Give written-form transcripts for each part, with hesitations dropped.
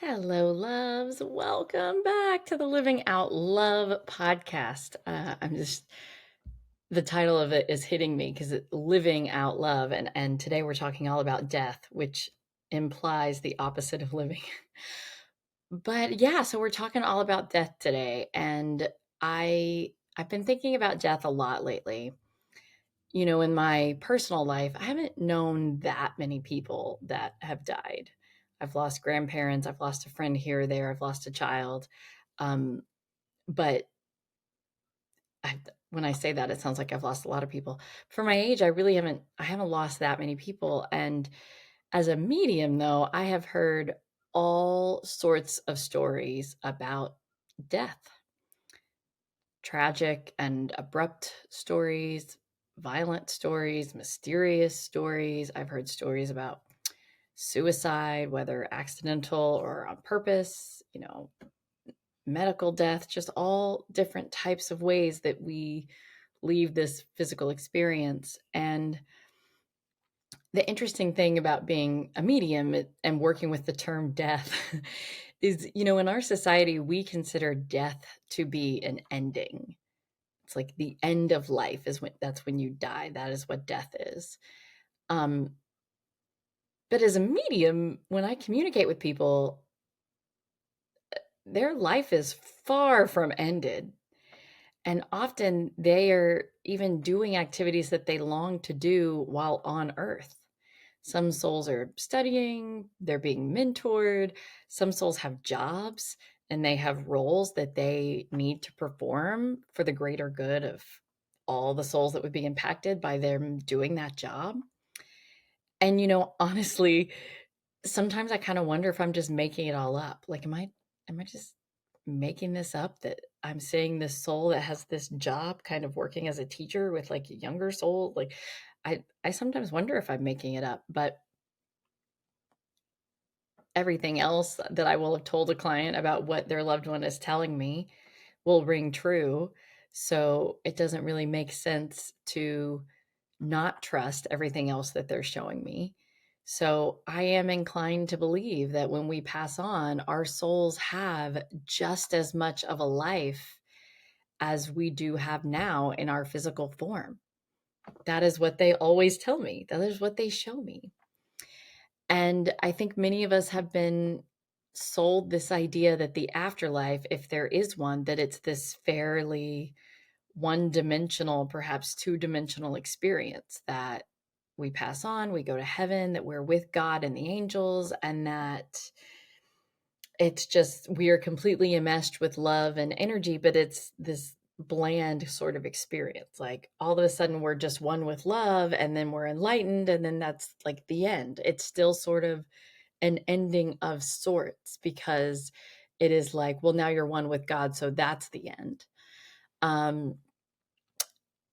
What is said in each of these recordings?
Hello, loves. Welcome back to the Living Out Love podcast. The title of it is hitting me because it's Living Out Love. And today we're talking all about death, which implies the opposite of living. But yeah, so we're talking all about death today. And I've been thinking about death a lot lately. In my personal life, I haven't known that many people that have died. I've lost grandparents, I've lost a friend here or there, I've lost a child. Um, but when I say that, it sounds like I've lost a lot of people. For my age, I haven't lost that many people. And as a medium, though, I have heard all sorts of stories about death, tragic and abrupt stories, violent stories, mysterious stories. I've heard stories about suicide, whether accidental or on purpose, medical death, just all different types of ways that we leave this physical experience. And the interesting thing about being a medium and working with the term death is, in our society, we consider death to be an ending. It's like the end of life that's when you die. That is what death is. Um, but as a medium, when I communicate with people, their life is far from ended. And often they are even doing activities that they long to do while on earth. Some souls are studying, they're being mentored. Some souls have jobs and they have roles that they need to perform for the greater good of all the souls that would be impacted by them doing that job. And, honestly, sometimes I kind of wonder if I'm just making it all up. Like, am I just making this up that I'm seeing this soul that has this job kind of working as a teacher with like a younger soul? Like, I sometimes wonder if I'm making it up, but everything else that I will have told a client about what their loved one is telling me will ring true. So it doesn't really make sense to not trust everything else that they're showing me. So I am inclined to believe that when we pass on, our souls have just as much of a life as we do have now in our physical form. That is what they always tell me. That is what they show me. And I think many of us have been sold this idea that the afterlife, if there is one, that it's this fairly one-dimensional, perhaps two-dimensional experience that we pass on, we go to heaven, that we're with God and the angels, and that it's just we are completely enmeshed with love and energy, but it's this bland sort of experience. Like all of a sudden we're just one with love and then we're enlightened and then that's like the end. It's still sort of an ending of sorts because it is like, well, now you're one with God, so that's the end. Um,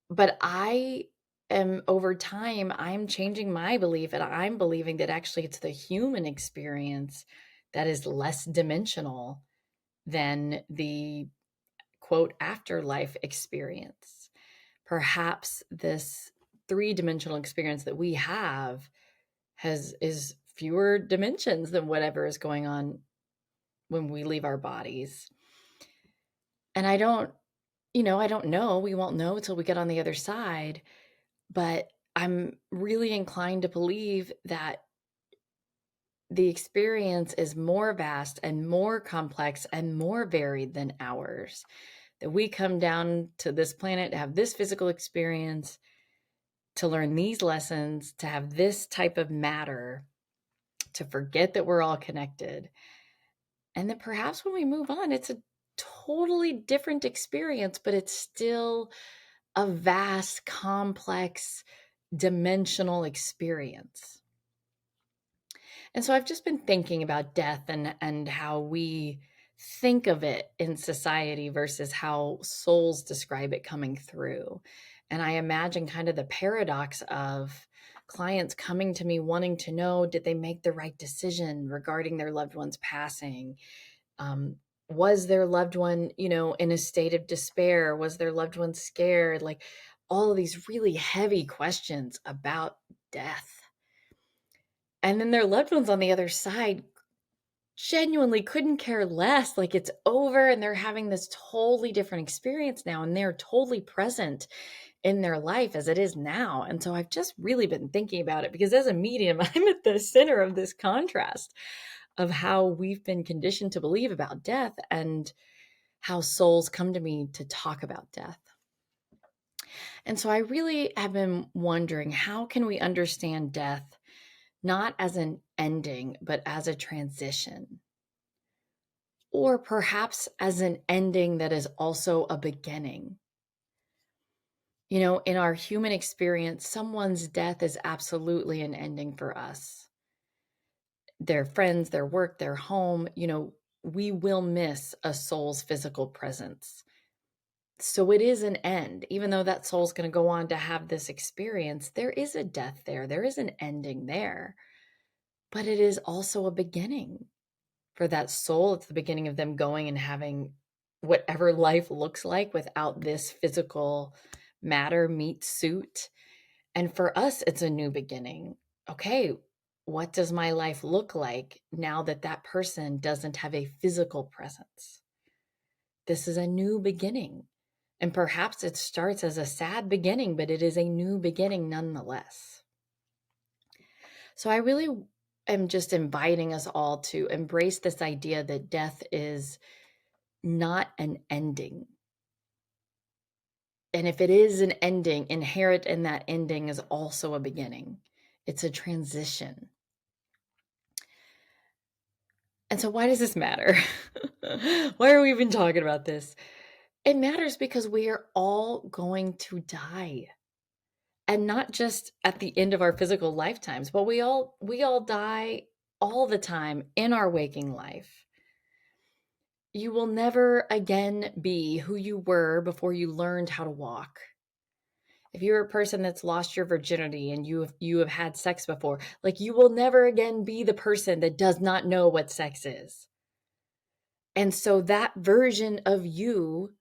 but I am over time, I'm changing my belief and I'm believing that actually it's the human experience that is less dimensional than the quote afterlife experience. Perhaps this three-dimensional experience that we have is fewer dimensions than whatever is going on when we leave our bodies. And I don't know. We won't know until we get on the other side. But I'm really inclined to believe that the experience is more vast and more complex and more varied than ours. That we come down to this planet to have this physical experience, to learn these lessons, to have this type of matter, to forget that we're all connected. And then perhaps when we move on, it's a totally different experience, but it's still a vast, complex, dimensional experience. And so I've just been thinking about death and how we think of it in society versus how souls describe it coming through. And I imagine kind of the paradox of clients coming to me wanting to know, did they make the right decision regarding their loved one's passing? Was their loved one, in a state of despair? Was their loved one scared? Like all of these really heavy questions about death. And then their loved ones on the other side genuinely couldn't care less. Like it's over and they're having this totally different experience now and they're totally present in their life as it is now. And so I've just really been thinking about it because as a medium, I'm at the center of this contrast of how we've been conditioned to believe about death and how souls come to me to talk about death. And so I really have been wondering, how can we understand death not as an ending, but as a transition? Or perhaps as an ending that is also a beginning. You know, in our human experience, someone's death is absolutely an ending for us. Their friends, their work, their home, you know, we will miss a soul's physical presence. So it is an end. Even though that soul's going to go on to have this experience, there is a death there. There is an ending there. But it is also a beginning. For that soul, it's the beginning of them going and having whatever life looks like without this physical matter meet suit. And for us, it's a new beginning. Okay, what does my life look like now that that person doesn't have a physical presence? This is a new beginning. And perhaps it starts as a sad beginning, but it is a new beginning nonetheless. So I really am just inviting us all to embrace this idea that death is not an ending. And if it is an ending, inherent in that ending is also a beginning. It's a transition. And so why does this matter? Why are we even talking about this? It matters because we are all going to die. And not just at the end of our physical lifetimes, but we all die all the time in our waking life. You will never again be who you were before you learned how to walk. If you're a person that's lost your virginity and you have had sex before, like you will never again be the person that does not know what sex is. And so that version of you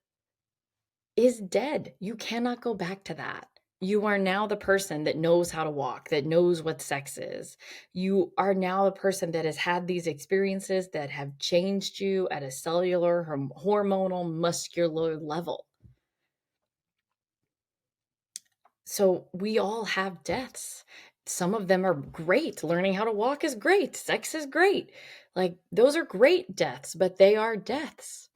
is dead. You cannot go back to that. You are now the person that knows how to walk, that knows what sex is. You are now a person that has had these experiences that have changed you at a cellular, hormonal, muscular level. So we all have deaths. Some of them are great. Learning how to walk is great. Sex is great. Like those are great deaths, but they are deaths.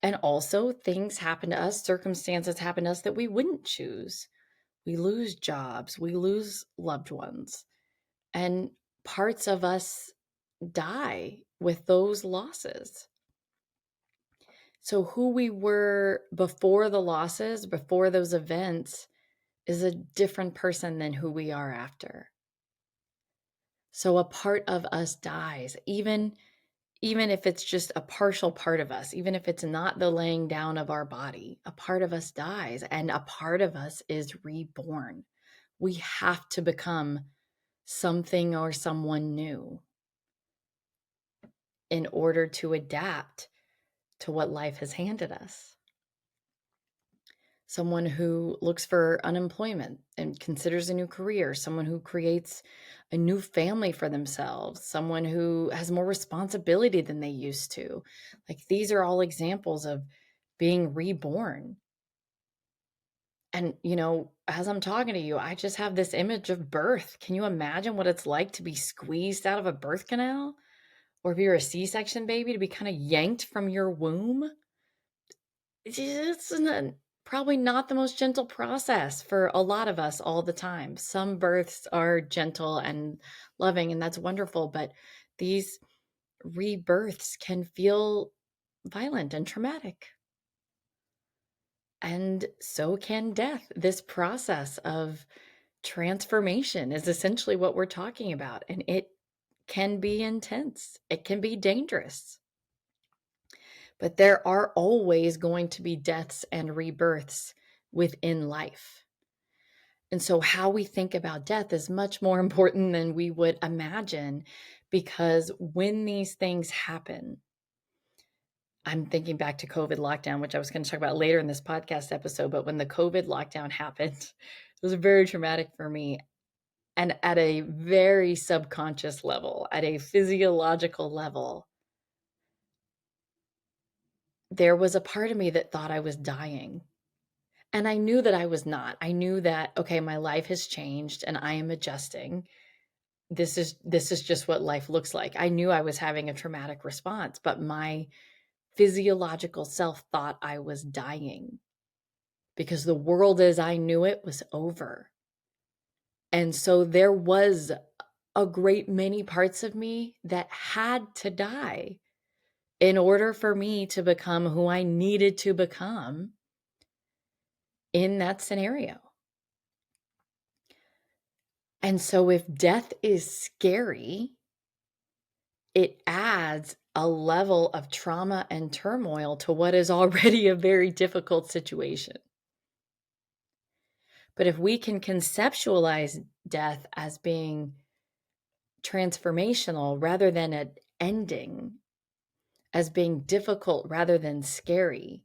And also things happen to us, circumstances happen to us that we wouldn't choose. We lose jobs, we lose loved ones, and parts of us die with those losses. So who we were before the losses, before those events, is a different person than who we are after. So a part of us dies, even if it's just a partial part of us, even if it's not the laying down of our body, a part of us dies and a part of us is reborn. We have to become something or someone new in order to adapt to what life has handed us. Someone who looks for unemployment and considers a new career, someone who creates a new family for themselves, someone who has more responsibility than they used to. Like these are all examples of being reborn. And, you know, as I'm talking to you, I just have this image of birth. Can you imagine what it's like to be squeezed out of a birth canal? Or if you're a C-section baby, to be kind of yanked from your womb? It's probably not the most gentle process for a lot of us all the time. Some births are gentle and loving, and that's wonderful, but these rebirths can feel violent and traumatic. And so can death. This process of transformation is essentially what we're talking about, and it can be intense. It can be dangerous. But there are always going to be deaths and rebirths within life. And so how we think about death is much more important than we would imagine, because when these things happen, I'm thinking back to COVID lockdown, which I was going to talk about later in this podcast episode, but when the COVID lockdown happened, it was very traumatic for me. And at a very subconscious level, at a physiological level, there was a part of me that thought I was dying. And I knew that I was not. I knew that, okay, my life has changed and I am adjusting. This is just what life looks like. I knew I was having a traumatic response, but my physiological self thought I was dying because the world as I knew it was over. And so there was a great many parts of me that had to die in order for me to become who I needed to become in that scenario. And so if death is scary, it adds a level of trauma and turmoil to what is already a very difficult situation. But if we can conceptualize death as being transformational rather than an ending, as being difficult rather than scary,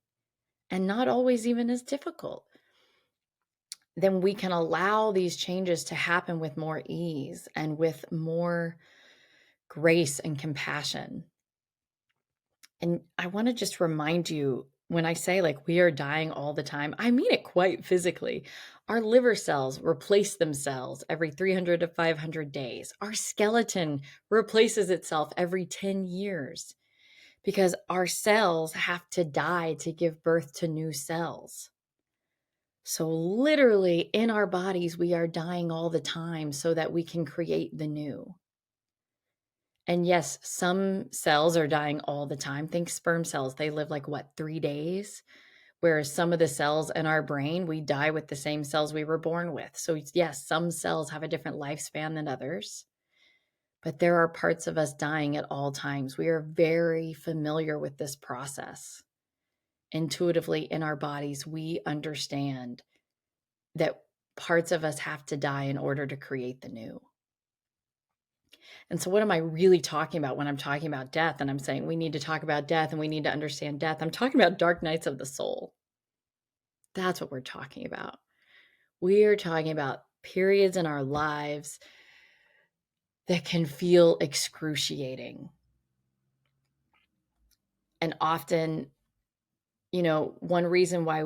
and not always even as difficult, then we can allow these changes to happen with more ease and with more grace and compassion. And I want to just remind you, when I say like we are dying all the time, I mean it quite physically. Our liver cells replace themselves every 300 to 500 days. Our skeleton replaces itself every 10 years because our cells have to die to give birth to new cells. So literally in our bodies, we are dying all the time so that we can create the new. And yes, some cells are dying all the time. Think sperm cells. They live like what, 3 days? Whereas some of the cells in our brain, we die with the same cells we were born with. So yes, some cells have a different lifespan than others. But there are parts of us dying at all times. We are very familiar with this process. Intuitively in our bodies, we understand that parts of us have to die in order to create the new. And so what am I really talking about when I'm talking about death and I'm saying we need to talk about death and we need to understand death? I'm talking about dark nights of the soul. That's what we're talking about. We are talking about periods in our lives that can feel excruciating. And often, one reason why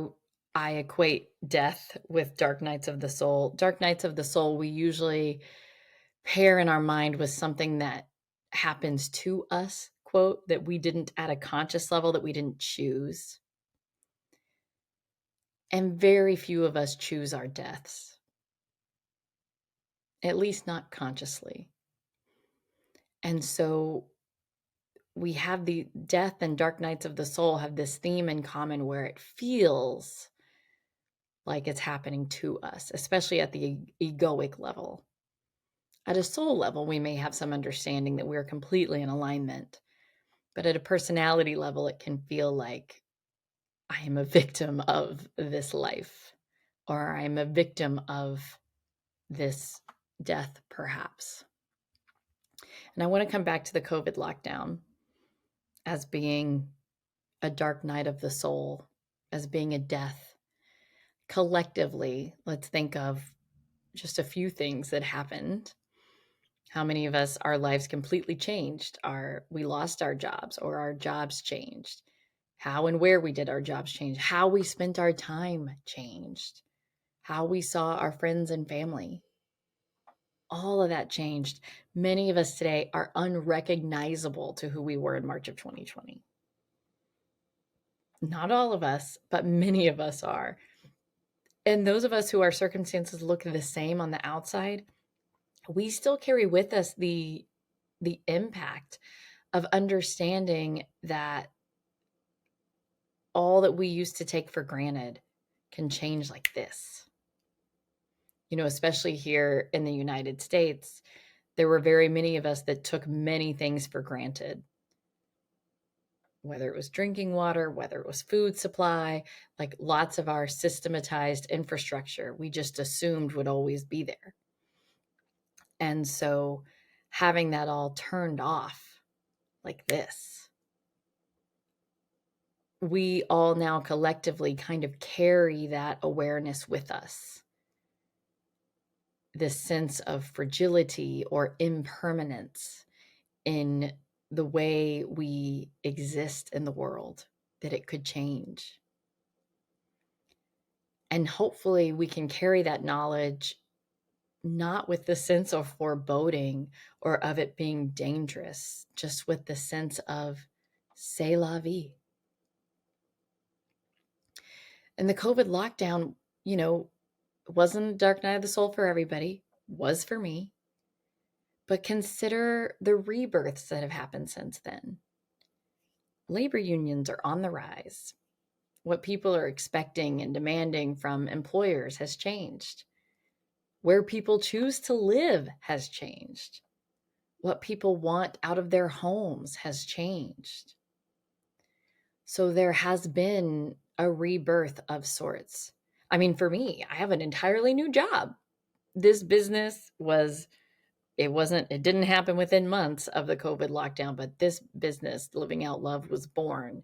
I equate death with dark nights of the soul, we usually pair in our mind with something that happens to us, quote, that we didn't at a conscious level, that we didn't choose. And very few of us choose our deaths, at least not consciously. And so we have the death and dark nights of the soul have this theme in common where it feels like it's happening to us, especially at the egoic level. At a soul level, we may have some understanding that we're completely in alignment. But at a personality level, it can feel like I am a victim of this life, or I'm a victim of this death, perhaps. And I want to come back to the COVID lockdown as being a dark night of the soul, as being a death. Collectively, let's think of just a few things that happened. How many of us, our lives completely changed? We lost our jobs or our jobs changed? How and where we did our jobs change? How we spent our time changed? How we saw our friends and family? All of that changed. Many of us today are unrecognizable to who we were in March of 2020. Not all of us, but many of us are. And those of us who our circumstances look the same on the outside, we still carry with us the impact of understanding that all that we used to take for granted can change like this. Especially here in the United States, there were very many of us that took many things for granted. Whether it was drinking water, whether it was food supply, like lots of our systematized infrastructure, we just assumed would always be there. And so having that all turned off like this, we all now collectively kind of carry that awareness with us. this sense of fragility or impermanence in the way we exist in the world, that it could change. And hopefully we can carry that knowledge not with the sense of foreboding or of it being dangerous, just with the sense of c'est la vie. And the COVID lockdown, wasn't a dark night of the soul for everybody, was for me. But consider the rebirths that have happened since then. Labor unions are on the rise. What people are expecting and demanding from employers has changed. Where people choose to live has changed. What people want out of their homes has changed. So there has been a rebirth of sorts. I mean, for me, I have an entirely new job. This business it didn't happen within months of the COVID lockdown, but this business, Living Out Love, was born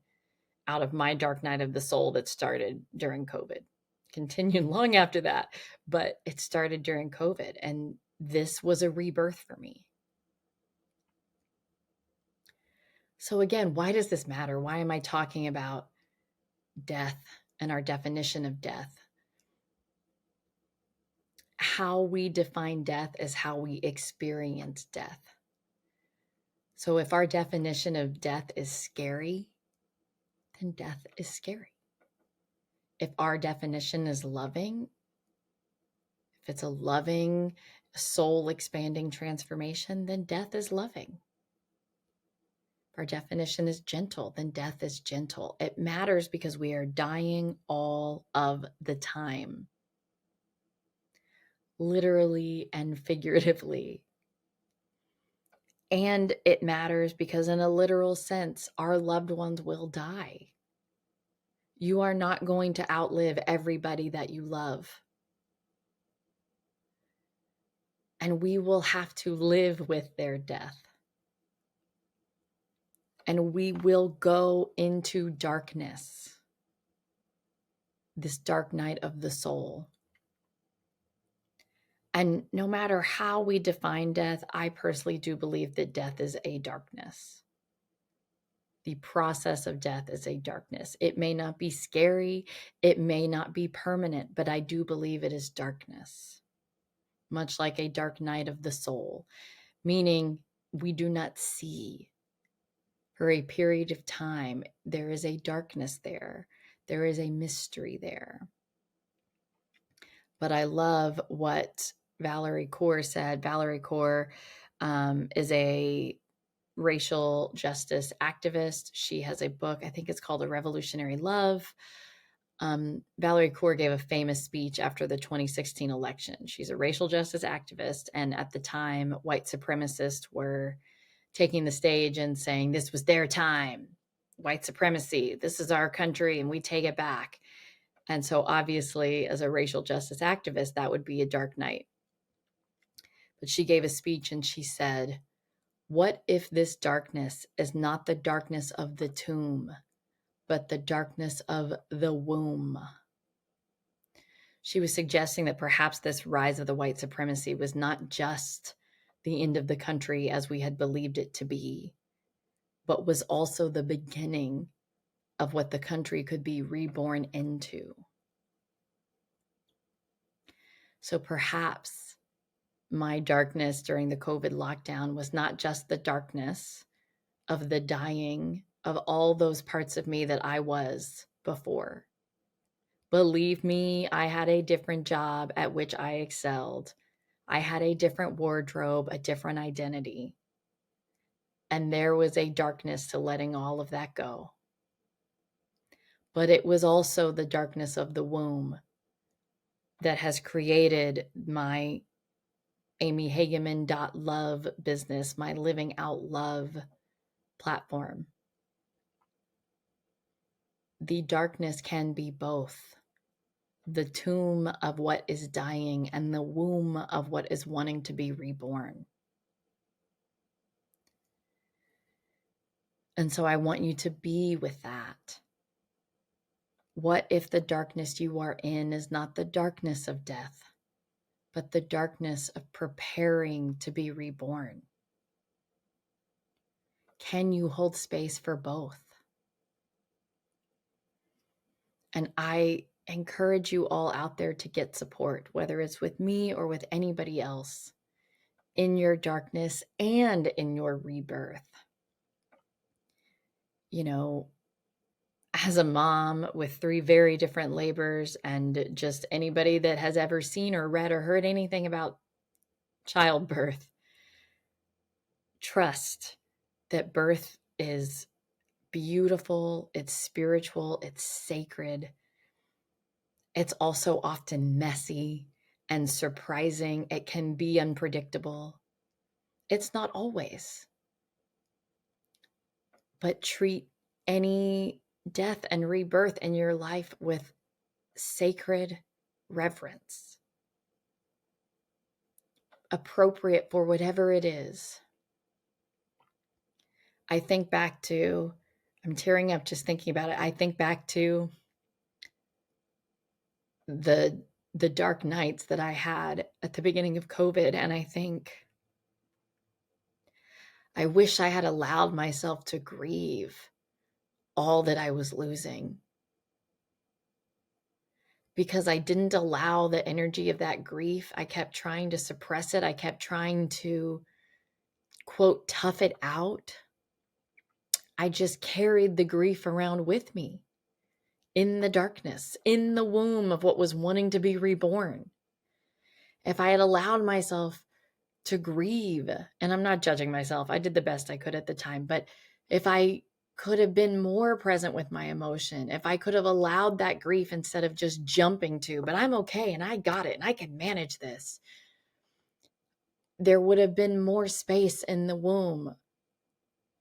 out of my dark night of the soul that started during COVID. Continued long after that, but it started during COVID, and this was a rebirth for me. So again, why does this matter? Why am I talking about death and our definition of death? How we define death is how we experience death. So if our definition of death is scary, then death is scary. If our definition is loving, if it's a loving, soul expanding transformation, then death is loving. If our definition is gentle, then death is gentle. It matters because we are dying all of the time, literally and figuratively. And it matters because in a literal sense, our loved ones will die. You are not going to outlive everybody that you love. And we will have to live with their death. And we will go into darkness, this dark night of the soul. And no matter how we define death, I personally do believe that death is a darkness. The process of death is a darkness. It may not be scary, it may not be permanent, but I do believe it is darkness, much like a dark night of the soul, meaning we do not see. For a period of time, there is a darkness there. There is a mystery there. But I love what Valerie Kaur said. Valerie Kaur is a racial justice activist. She has a book, I think it's called A Revolutionary Love. Valerie Kaur gave a famous speech after the 2016 election. She's a racial justice activist. And at the time, white supremacists were taking the stage and saying, this was their time, white supremacy, this is our country, and we take it back. And so obviously, as a racial justice activist, that would be a dark night. But she gave a speech and she said, what if this darkness is not the darkness of the tomb, but the darkness of the womb? She was suggesting that perhaps this rise of the white supremacy was not just the end of the country as we had believed it to be, but was also the beginning of what the country could be reborn into. So perhaps my darkness during the COVID lockdown was not just the darkness of the dying of all those parts of me that I was before. Believe me, I had a different job at which I excelled. I had a different wardrobe, a different identity. And there was a darkness to letting all of that go. But it was also the darkness of the womb that has created my amyhageman.love business, my Living Out Love platform. The darkness can be both the tomb of what is dying and the womb of what is wanting to be reborn. And so I want you to be with that. What if the darkness you are in is not the darkness of death, but the darkness of preparing to be reborn. Can you hold space for both? And I encourage you all out there to get support, whether it's with me or with anybody else, in your darkness and in your rebirth. You know, as a mom with 3 very different labors, and just anybody that has ever seen or read or heard anything about childbirth, trust that birth is beautiful, it's spiritual, it's sacred. It's also often messy and surprising. It can be unpredictable. It's not always. But treat any death and rebirth in your life with sacred reverence, appropriate for whatever it is. I think back to, I'm tearing up just thinking about it. I think back to the dark nights that I had at the beginning of COVID, and I think, I wish I had allowed myself to grieve all that I was losing, because I didn't allow the energy of that grief. I kept trying to suppress it. I kept trying to, quote, tough it out. I just carried the grief around with me in the darkness, in the womb of what was wanting to be reborn. If I had allowed myself to grieve, and I'm not judging myself, I did the best I could at the time, but if I could have been more present with my emotion, if I could have allowed that grief instead of just jumping to, but I'm okay and I got it and I can manage this, there would have been more space in the womb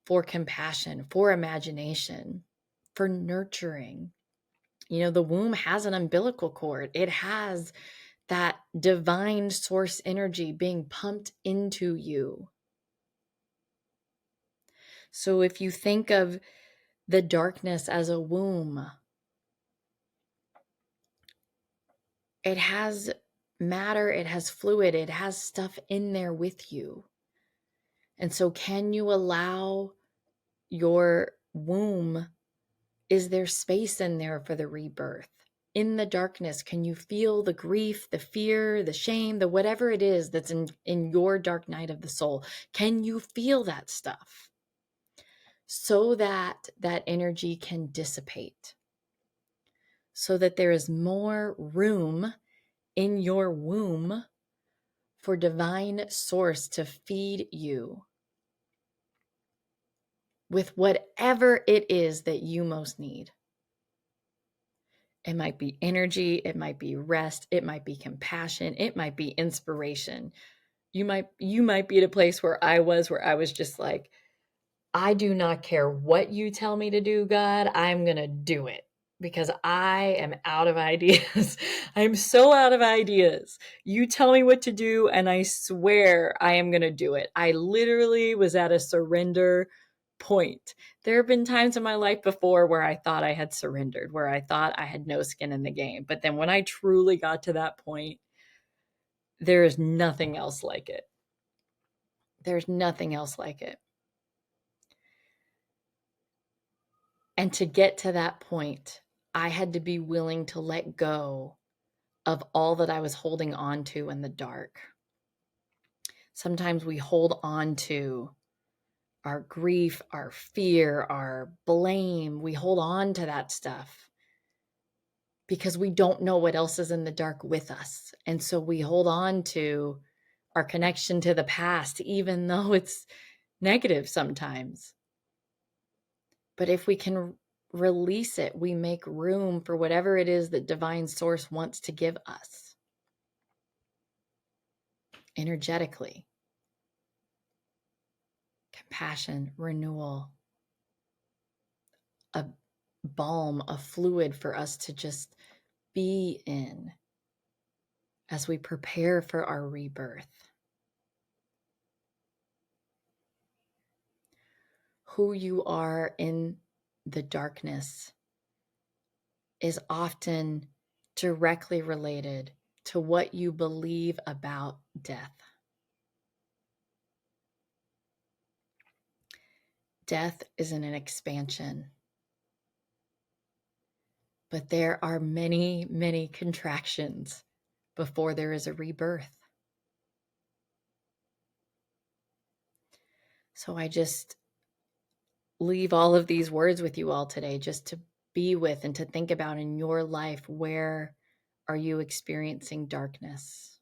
for compassion, for imagination, for nurturing. You know, the womb has an umbilical cord. It has that divine source energy being pumped into you. So if you think of the darkness as a womb, it has matter, it has fluid, it has stuff in there with you. And so can you allow your womb, is there space in there for the rebirth? In the darkness, can you feel the grief, the fear, the shame, the whatever it is that's in your dark night of the soul? Can you feel that stuff so that that energy can dissipate? So that there is more room in your womb for divine source to feed you with whatever it is that you most need. It might be energy, it might be rest, it might be compassion, it might be inspiration. You might be at a place where I was just like, I do not care what you tell me to do, God, I'm going to do it because I am out of ideas. I'm so out of ideas. You tell me what to do and I swear I am going to do it. I literally was at a surrender point. There have been times in my life before where I thought I had surrendered, where I thought I had no skin in the game. But then when I truly got to that point, there is nothing else like it. There's nothing else like it. And to get to that point, I had to be willing to let go of all that I was holding on to in the dark. Sometimes we hold on to our grief, our fear, our blame. We hold on to that stuff because we don't know what else is in the dark with us. And so we hold on to our connection to the past, even though it's negative sometimes. But if we can release it, we make room for whatever it is that divine source wants to give us energetically. Compassion, renewal, a balm, a fluid for us to just be in as we prepare for our rebirth. Who you are in the darkness is often directly related to what you believe about death. Death isn't an expansion, but there are many, many contractions before there is a rebirth. So I just leave all of these words with you all today, just to be with and to think about in your life, where are you experiencing darkness?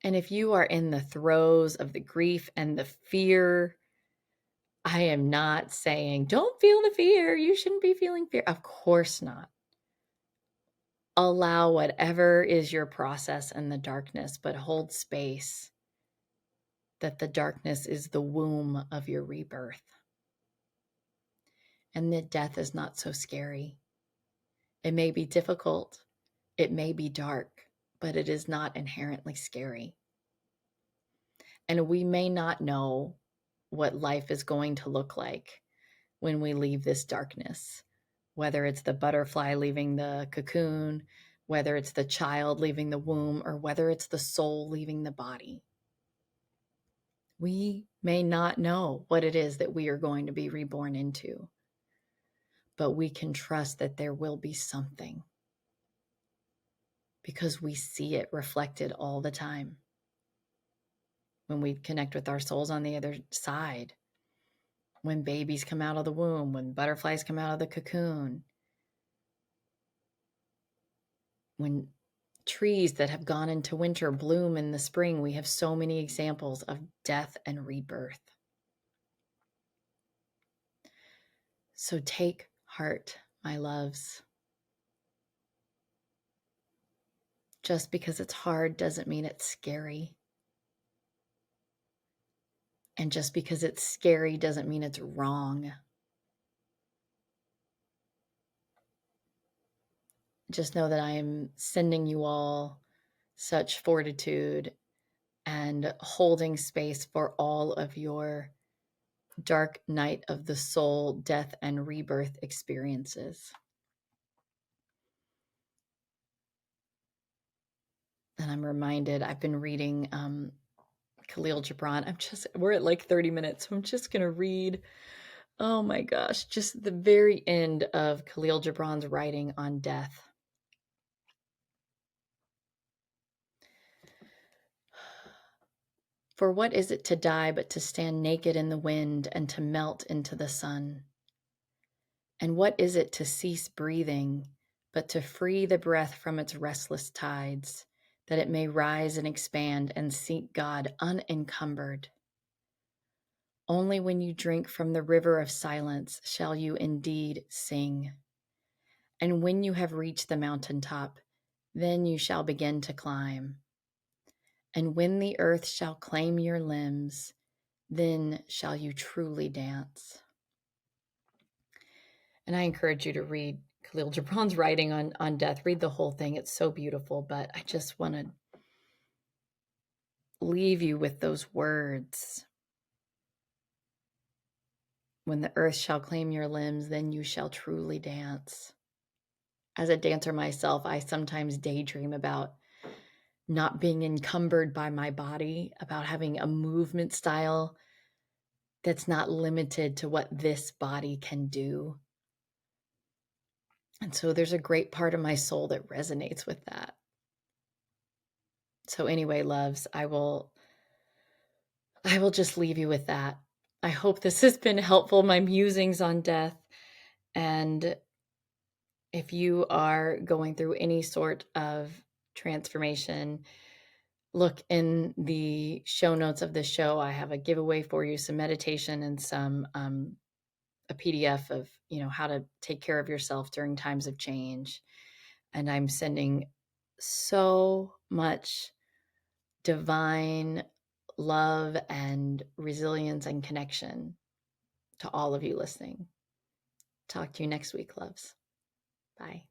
And if you are in the throes of the grief and the fear, I am not saying don't feel the fear. You shouldn't be feeling fear. Of course not. Allow whatever is your process in the darkness, but hold space that the darkness is the womb of your rebirth. And that death is not so scary. It may be difficult, it may be dark, but it is not inherently scary. And we may not know what life is going to look like when we leave this darkness, whether it's the butterfly leaving the cocoon, whether it's the child leaving the womb, or whether it's the soul leaving the body. We may not know what it is that we are going to be reborn into, but we can trust that there will be something, because we see it reflected all the time. When we connect with our souls on the other side, when babies come out of the womb, when butterflies come out of the cocoon, when trees that have gone into winter bloom in the spring, we have so many examples of death and rebirth. So take heart, my loves. Just because it's hard doesn't mean it's scary. And just because it's scary doesn't mean it's wrong. Just know that I am sending you all such fortitude and holding space for all of your dark night of the soul, death and rebirth experiences. And I'm reminded, I've been reading Khalil Gibran. We're at like 30 minutes, so I'm just going to read, oh my gosh, just the very end of Khalil Gibran's writing on death. For what is it to die but to stand naked in the wind and to melt into the sun? And what is it to cease breathing but to free the breath from its restless tides, that it may rise and expand and seek God unencumbered? Only when you drink from the river of silence shall you indeed sing. And when you have reached the mountaintop, then you shall begin to climb. And when the earth shall claim your limbs, then shall you truly dance. And I encourage you to read Khalil Gibran's writing on death. Read the whole thing. It's so beautiful. But I just want to leave you with those words. When the earth shall claim your limbs, then you shall truly dance. As a dancer myself, I sometimes daydream about not being encumbered by my body, about having a movement style that's not limited to what this body can do. And so there's a great part of my soul that resonates with that. So anyway, loves, I will just leave you with that. I hope this has been helpful, my musings on death. And if you are going through any sort of transformation, look in the show notes of the show. I have a giveaway for you, some meditation and some a PDF of, how to take care of yourself during times of change. And I'm sending so much divine love and resilience and connection to all of you listening. Talk to you next week, loves. Bye.